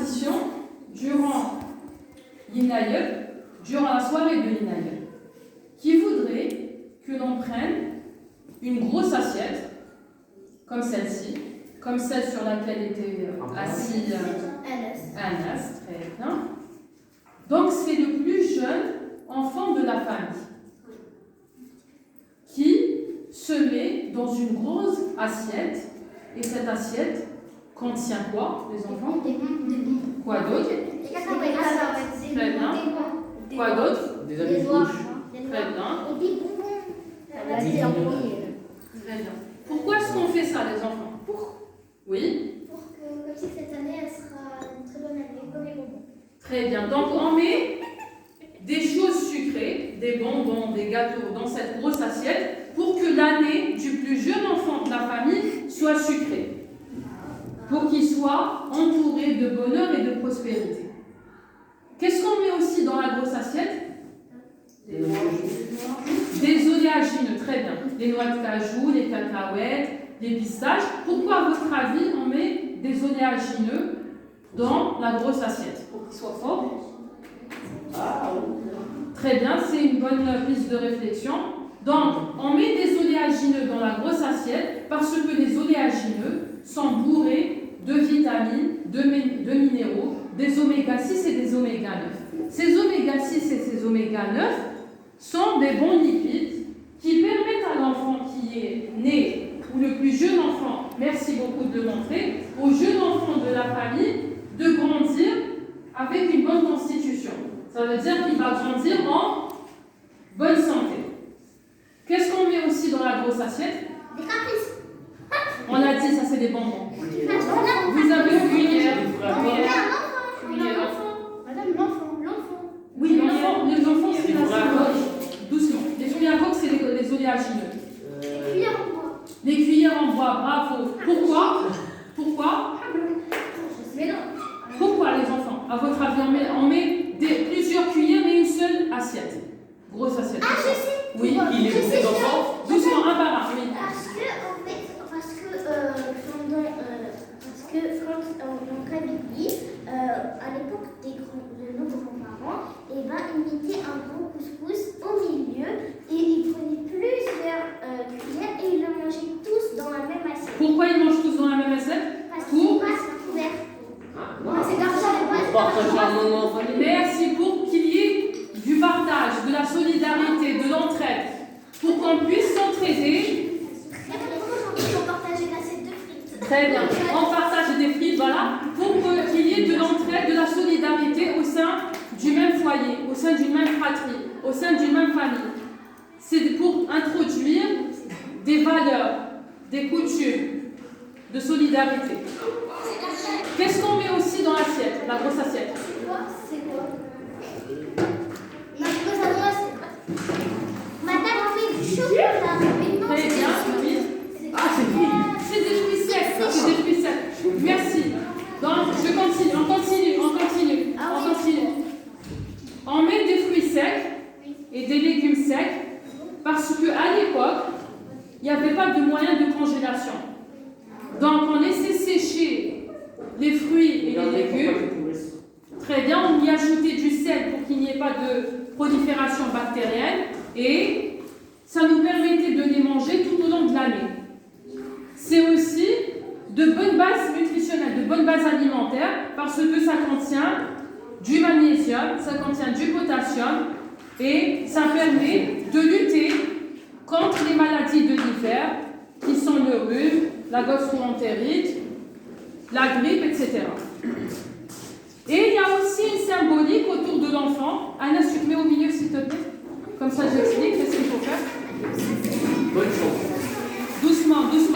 tradition durant l'Inayel, durant la soirée de l'Inayel, qui voudrait que l'on prenne une grosse assiette, comme celle-ci, comme celle sur laquelle était assis Anas, très bien. Donc c'est le plus jeune enfant de la famille qui se met dans une grosse assiette, et cette assiette contient quoi, les enfants? Quoi d'autre? Très bien. Quoi d'autre? Des amis de bouche. Très bien. Des bonbons. Très bien. Pourquoi est-ce qu'on fait ça, les enfants? Oui? Pour que, comme si cette année, elle sera une très bonne année, comme les bonbons. Très bien. Donc, on met des choses sucrées, des bonbons, des gâteaux dans cette grosse assiette pour que l'année du plus jeune enfant de la famille soit sucrée. Pour qu'il soit entouré de bonheur et de prospérité. Qu'est-ce qu'on met aussi dans la grosse assiette? Des oléagineux, très bien. Les noix de cajou, les cacahuètes, les pistaches. Pourquoi, à votre avis, on met des oléagineux dans la grosse assiette? Pour qu'ils soient forts. Très bien, c'est une bonne piste de réflexion. Donc, on met des oléagineux dans la grosse assiette parce que les oléagineux sont bourrés de vitamines, de minéraux, des oméga 6 et des oméga 9. Ces oméga 6 et ces oméga 9 sont des bons lipides qui permettent à l'enfant qui est né, ou le plus jeune enfant, merci beaucoup de le montrer, au jeune enfant de la famille de grandir avec une bonne constitution. Ça veut dire qu'il va grandir en bonne santé. Qu'est-ce qu'on met aussi dans la grosse assiette? Des caprices. On a dit, ça c'est des bonbons. Vous avez une cuillère. Madame, l'enfant. Oui, l'enfant, c'est la sacoche. Doucement. Les fruits à coque, c'est les oléagineux. Les cuillères en bois. Les cuillères en bois, bravo. Pourquoi? Mais non. Pourquoi, les enfants? À votre avis, on met plusieurs cuillères, mais une seule assiette. Grosse assiette. Ah, je sais. Oui, Il est pour les enfants. doucement, un par un, oui. Parce que quand on Kabylie, à l'époque de nos grands-parents, ils mettaient un gros couscous au milieu et ils prenaient plusieurs cuillères et ils le mangeaient tous dans la même assiette. Pourquoi ils mangent tous dans la même assiette? Parce qu'ils passent un couvert. C'est d'argent. Merci, pour qu'il y ait du partage, de la solidarité, de l'entraide, pour qu'on puisse s'entraider. On partageait l'assiette de frites. Très bien. On partage des frites, voilà, pour qu'il y ait de l'entraide, de la solidarité au sein du même foyer, au sein d'une même fratrie, au sein d'une même famille. C'est pour introduire des valeurs, des coutumes de solidarité. Qu'est-ce qu'on met aussi dans l'assiette, la grosse assiette? C'est quoi? Madame, on met du chocolat. Très bien, oui. C'est des fruits secs. C'est des fruits secs. Merci. Donc, on continue. On met des fruits secs et des légumes secs parce qu'à l'époque, il n'y avait pas de moyen de congélation. Donc, on laissait sécher les fruits et les légumes. Très bien, on y ajoutait du sel pour qu'il n'y ait pas de prolifération bactérienne et ça nous permettait de les manger tout au long de l'année. C'est aussi de bonnes bases nutritionnelles, de bonnes bases alimentaires parce que ça contient du magnésium, ça contient du potassium et ça permet de lutter contre les maladies de l'hiver qui sont le rhume, la gastro-entérite, la grippe, etc. Et il y a aussi une symbolique autour de l'enfant. Anna, tu te mets au milieu s'il te plaît. Comme ça, j'explique.